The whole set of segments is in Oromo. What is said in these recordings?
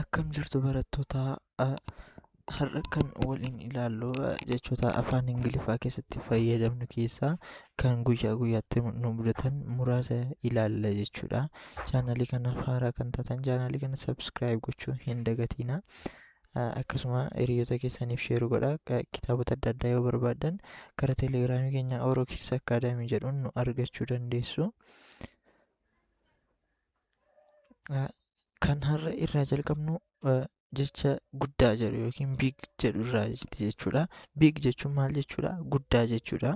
Akkam jirtu barattoota har'a kan waliin ilaallu jechoota afaan Ingiliffaa keessatti fayyadamnu keessaa kan guyyaa guyyaatti nu mudatan muraasa ilaalla jechuudha. Chaanalii kanaaf haaraa kan taatan chaanalii kana subscribe gochuu hin dagatina. Akkasuma hiriyoota keessaniif sheeru godha. Kitaabota adda addaa yoo barbaadan karaa teelegiraamii keenya Orookis Akaadaamii jedhuun nu argachuu dandeessu. Kan har'a irraa jalqabnu jecha guddaa jedhu yookiin biig jedhu irraa jechuudha. Biig jechuun maal jechuudha? Guddaa jechuudha.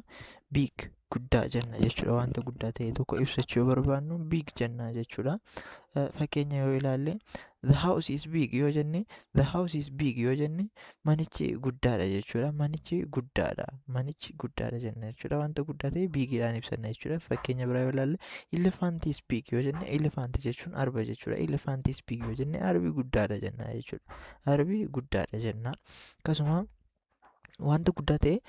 Biig guddaa jenna jechuudha. Wanta guddaa ta'e tokko ibsachuu yoo barbaannu biig jenna jechuudha. Fakkeenya yoo ilaalle the house is big yoo jenne the house is big yoo jenne manichi guddaadha jechuudha. Manichi guddaadha jenna jechuudha. Wanta guddaa ta'e biigidhaan ibsanna jechuudha. Fakkeenya biraa yoo ilaalle elephant is big yoo jenne elephant jechuun arba jechuudha. Elephant is big yoo jenne arbi guddaadha jenna jechuudha. Arbi guddaadha jenna. Akkasuma wanta guddaa ta'e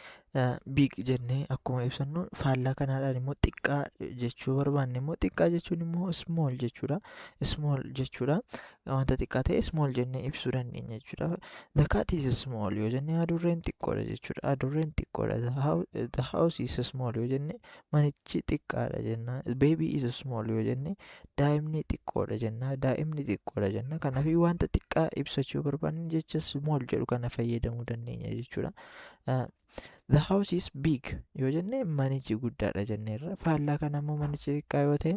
biig jennee akkuma ibsannu faallaa kanaadhaan immoo xiqqaa jechuu barbaanne immoo xiqqaa jechuun immoo small jechuudha. Small jechuudha. Wanta xiqqaa ta'e small jennee ibsuu dandeenya jechuudha. The cat is small yoo jenne adurreen xiqqoodha jechuudha. Adurreen xiqqoodha. The house is small yoo jenne manichi xiqqaadha jenna. Baby is small yoo jenne daa'imni xiqqoodha jenna. Daa'imni xiqqoodha jenna. Kanaaf wanta xiqqaa ibsachuu barbaanne jecha small jedhu kana fayyadamuu dandeenya jechuudha. The house is big yoo jenne manichi guddaadha jenneerra. Faallaa kana immoo manichi xiqqaa yoo ta'e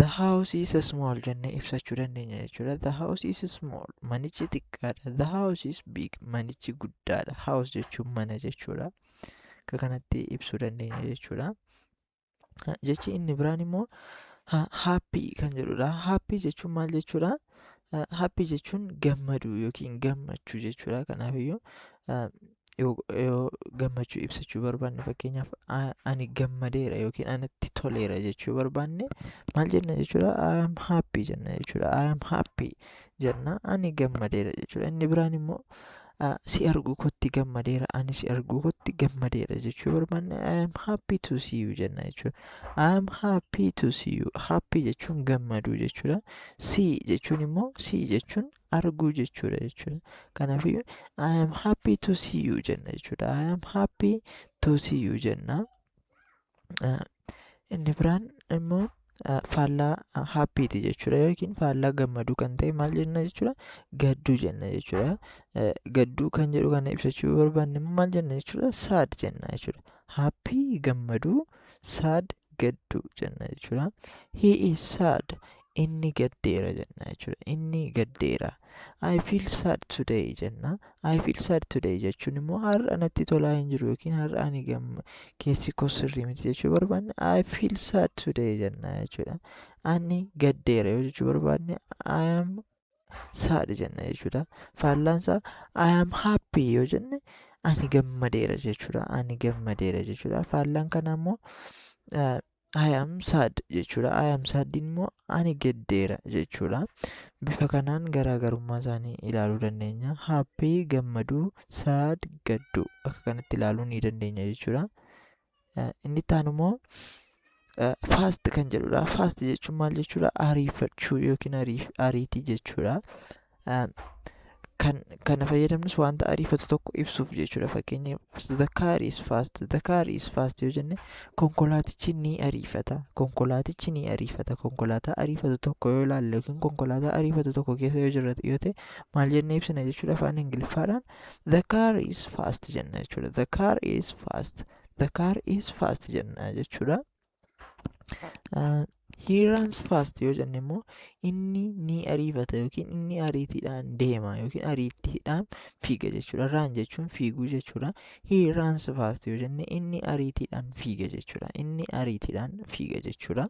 the house is small jennee ibsachuu dandeenya jechuudha. The house is small manichi xiqqaadha. The house is big manichi guddaadha. House jechuun mana jechuudha. Akka kanatti ibsuu dandeenya jechuudha. Jechi inni biraan immoo happy kan jedhudha. Happy jechuun maal jechuudha? Happy jechuun gammadu yookiin gammachuu jechuudha. Kanaafiyyuu yoo gammachuu ibsachuu barbaanne fakkeenyaaf ani gammadeera yookiin anatti toleera jechuu barbaanne maal jenna jechuudha? I am happy jenna jechuudha. I am happy jenna ani gammadeera jechuudha. Inni biraan immoo si arguu kootti gammadeera ani si arguu kootti gammadeera jechuu barbaanne I am happy to see you jenna jechuudha. I am happy to see you. Happy jechuun gammaduu jechuudha. See jechuun immoo see jechuun arguu jechuudha jechuudha. Kanaafiyyuu I am happy to see you jenna jechuudha. I am happy to see you jenna. Inni biraan immoo faallaa happiiti jechuudha yookiin faallaa gammaduu kan ta'e maal jenna jechuudha? Gadduu jenna jechuudha. Gadduu kan jedhu kana ibsachuu barbaanne maal jenna jechuudha? Sad jenna jechuudha. Happy gammaduu, sad gadduu jenna jechuudha. He is sad inni gaddeera jenna jechuudha. Inni gaddeera. I feel sad today jenna. I feel sad today jechuun immoo har'a natti tolaa hin jiru yookiin har'a ani keessi koo sirrii miti jechuu barbaanne I feel sad today jenna jechuudha. Ani gaddeera yoo jechuu barbaanne I am sad jenna jechuudha. Faallaansaa I am happy yoo jenne ani gammadeera jechuudha. Ani gammadeera jechuudha. Faallaan kana immoo I am sad jechuudha. I am sad immoo ani gaddeera jechuudha. Bifa kanaan garaagarummaa isaanii ilaaluu dandeenya. Happy gammaduu, sad gadduu akka kanatti ilaaluu ni dandeenya jechuudha. Inni itti aanu immoo fast kan jedhudha. Fast jechuun maal jechuudha? Ariifachuu yookiin ariitii jechuudha. Kana fayyadamnus wanta ariifatu tokko ibsuuf jechuudha. Fakkeenyaaf the car is fast. The car is fast yoo jenne konkolaatichi ni ariifata. Konkolaatichi ni ariifata. Konkolaataa ariifatu tokko yoo ilaalle yookiin konkolaataa ariifatu tokko keessa yoo jiratu yoo ta'e maal jennee ibsina jechuudha afaan Ingiliffaadhaan? The car is fast jenna jechuudha. The car is fast. The car is fast jenna jechuudha. He runs fast yoo jenne immoo inni ni ariifata yookiin inni ariitiidhaan deema yookiin ariitiidhaan fiiga jechuudha. Run jechuun fiiguu jechuudha. He runs fast yoo jenne inni ariitiidhaan fiiga jechuudha. Inni ariitiidhaan fiiga jechuudha.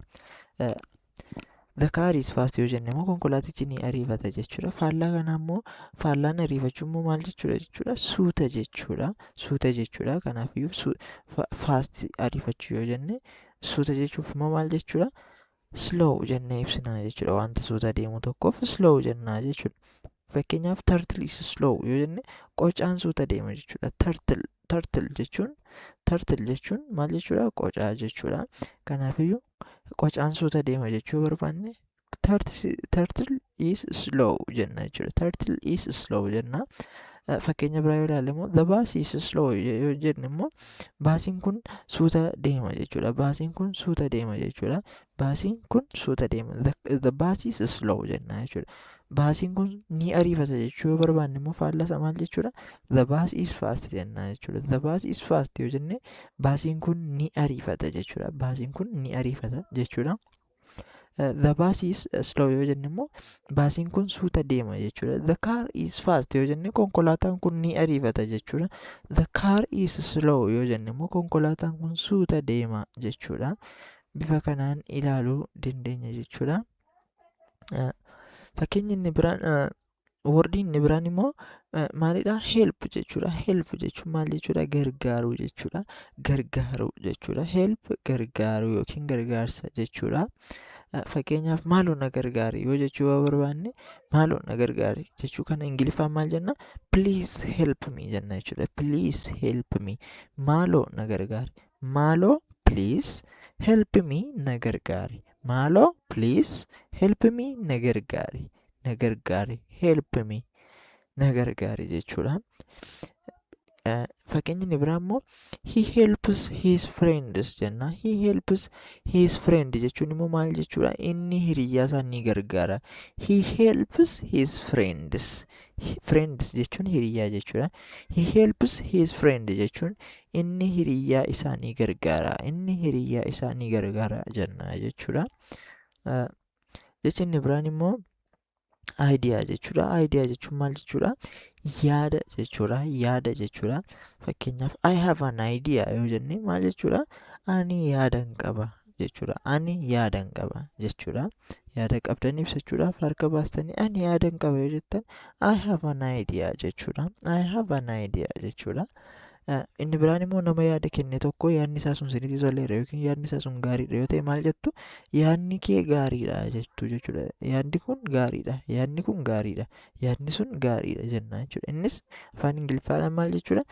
The car is fast yoo jenne immoo konkolaatichi ni ariifata jechuudha. Faallaa kana immoo faallaan ariifachuu immoo maal jechuudha jechuudha? Suuta jechuudha. Suuta jechuudha. Kanaafiyyuu fast ariifachuu yoo jenne suuta jechuuf immoo maal jechuudha? Slow jennee ibsinaa jechuudha. Wanta suuta deemu tokkoof slow jennaa jechuudha. Fakkeenyaaf turtle is slow yoo jenne qocaan suuta deema jechuudha. Turtle jechuun maal jechuudha? Qocaa jechuudha. Kanaafiyyuu qocaan suuta deema jechuu barbaanne turtle is slow jenna jechuudha. Turtle is slow jenna. Fakkeenya biraa yoo ilaalle immoo the bus is slow yoo jenne immoo baasiin kun suuta deema jechuudha. Baasiin kun suuta deema jechuudha. Baasiin kun suuta deema. The bus is slow jenna jechuudha. Baasiin kun ni ariifata jechuu yoo barbaanne immoo faallasa maal jechuudha? The bus is fast jenna jechuudha. The bus is fast yoo jenne baasiin kun ni ariifata jechuudha. Baasiin kun ni ariifata jechuudha. The bus is slow yoo jenne immoo baasiin kun suuta deema jechuudha. The car is fast yoo jenne konkolaataan kun ni ariifata jechuudha. The car is slow yoo jenne immoo konkolaataan kun suuta deema jechuudha. Bifa kanaan ilaaluu dandeenya jechuudha. Fakkeenyi inni biraan wordiin inni biraan immoo maalidha? Help jechuudha. Help jechuun maal jechuudha? Gargaaruu jechuudha. Gargaaruu jechuudha. Help gargaaruu yookiin gargaarsa jechuudha. Fakkeenyaaf maaloo na gargaari yoo jechuu barbaanne maaloo na gargaari jechuu kana ingiliffaan maal jenna? Please help me jenna jechuudha. Please help me. Maaloo na gargaari. Maaloo please help me na gargaari. Maaloo please help me na gargaari. Na gargaari. Help me na gargaari jechuudha. Fakkeenyi inni biraa immoo he helps his friends jenna. He helps his friend jechuun immoo maal jechuudha? Inni hiriyyaa isaa ni gargaara. He helps his friends. Friends jechuun hiriyyaa jechuudha. He helps his friend jechuun inni hiriyyaa isaa ni gargaara. Inni hiriyyaa isaa ni gargaara jenna jechuudha. Jechi inni biraan immoo idea jechuudha. Idea jechuun maal jechuudha? Yaada jechuudha. Yaada jechuudha. Fakkeenyaaf I have an idea yoo jenne maal jechuudha? Ani yaadan qaba jechuudha. Ani yaadan qaba jechuudha. Yaada qabdan ibsachuudhaaf harka baastanii ani yaadan qaba yoo jettan I have an idea jechuudha. I have an idea jechuudha. Inni biraan immoo nama yaada kenne tokko yaadni isaa sun sinitti toleera yookiin yaadni isaa sun gaariidha yoo ta'e maal jettu? Yaadni kee gaariidha jettu jechuudha. Yaadni kun gaariidha. Yaadni kun gaariidha. Yaadni sun gaariidha jenna jechuudha. Innis afaan ingiliffaadhaan maal jechuudha?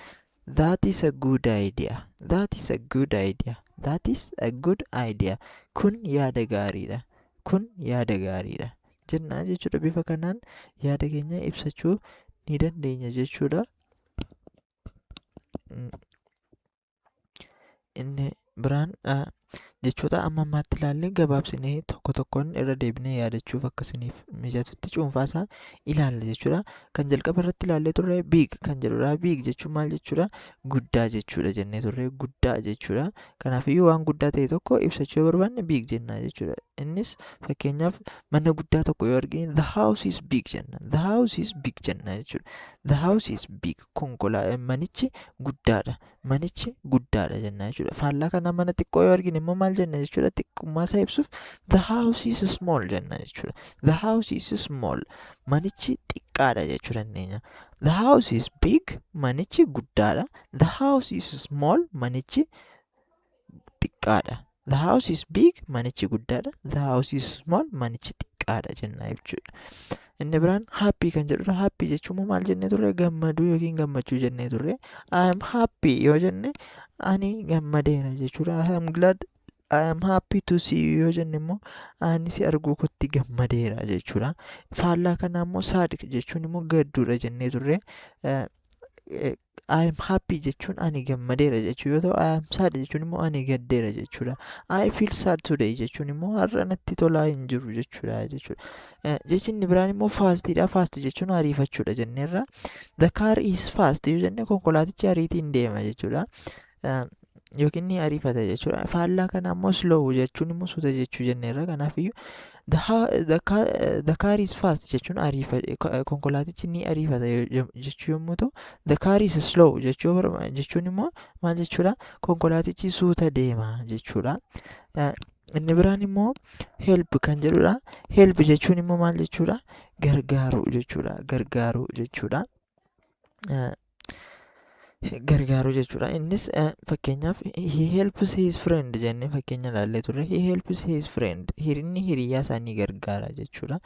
That is a good idea. That is a good idea. That is a good idea. Kun yaada gaariidha. Kun yaada gaariidha jenna jechuudha. Bifa kanaan yaada keenya ibsachuu ni dandeenya jechuudha. Inni biraan jechoota amma ammaatti ilaallee gabaabsinee tokko tokkoon irra deebinee yaadachuuf akkasiniif mijatutti cuunfaasaa ilaalla jechuudha. Kan jalqaba irratti ilaallee turre big kan jedhudha. Big jechuun maal jechuudha? Guddaa jechuudha jennee turre. Guddaa jechuudha. Kanaafiyyuu waan guddaa ta'e tokko ibsachuu yoo barbaanne big jenna jechuudha. Innis fakkeenyaaf mana guddaa tokko yoo argine the house is big jenna. The house is big jenna jechuudha. The house is big. Manichi guddaadha. Manichi guddaadha jenna jechuudha. Faallaa kana mana xiqqoo yoo argine immoo maal jenna jechuudha? Xiqqummaa isaa ibsuuf the house is small jenna jechuudha. The house is small. Manichi xiqqaadha jechuu dandeenya. The house is big. Manichi guddaadha. The house is small. Manichi xiqqaadha. The house is big. Manichi guddaadha. The house is small. Manichi xiqqaadha jenna jechuudha. Inni biraan happy kan jedhudha. Happy jechuun maal jennee turre? Gammaduu yookiin gammachuu jennee turre. I am happy yoo jenne ani gammadeera jechuudha. I am glad. I am happy to see you yoo jenne immoo ani si arguu kootti gammadeera jechuudha. Faallaa kana immoo sad jechuun immoo gadduudha jennee turre. I am happy jechuun ani gammadeera jechuu yoo ta'u I am sad jechuun immoo ani gaddeera jechuudha. I feel sad today jechuun immoo har'a natti tolaa hin jiru jechuudha. Jechi inni biraan immoo fastidha. Fast jechuun ariifachuudha jenneerra. The car is fast yoo jenne konkolaatichi ariitiin deema jechuudha. Yookiin ni ariifata jechuudha. Faallaa kana immoo slow jechuun immoo suuta jechuu jenneerra. Kanaafiyyu the car is fast jechuun konkolaatichi ni ariifata jechuu yommuu ta'u the car is slow jechuun immoo maal jechuudha? Konkolaatichi suuta deema jechuudha. Inni biraan immoo help kan jedhudha. Help jechuun immoo maal jechuudha? Gargaaruu jechuudha. Gargaaruu jechuudha. Gargaaruu jechuudha. Innis fakkeenyaaf he helps his friend jennee fakkeenya ilaallee turre. He helps his friend. Inni hiriyyaa isaa ni gargaara jechuudha.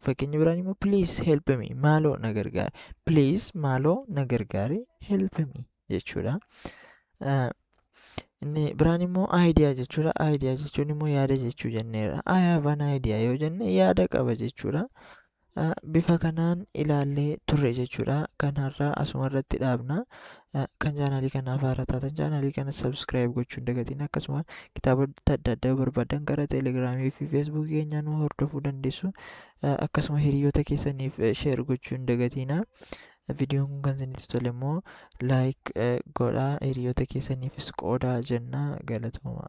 Fakkeenya biraan immoo please help me. Maaloo na gargaari. Please maaloo na gargaari. Help me jechuudha. Inni biraan immoo idea jechuudha. Idea jechuun immoo yaada jechuu jenneera. I have an idea yoo jenne yaada qaba jechuudha. Bifa kanaan ilaallee turre jechuudha. Kanarraa asuma irratti dhaabna. Kan chaanaalii kanaaf haaraa taatan chaanaalii kana subscribe gochuu hin dagatiin. Akkasuma kitaabota adda addaa barbaadan gara teelegiraamii fi feesbuukii keenyaa nu hordofuu dandeessu. Akkasuma hiriyoota keessaniif sheer gochuu hin dagatina. Viidiyoon kun kan isinitti tole immoo laayik godhaa, hiriyoota keessaniifis qoodaa jenna. Galatooma.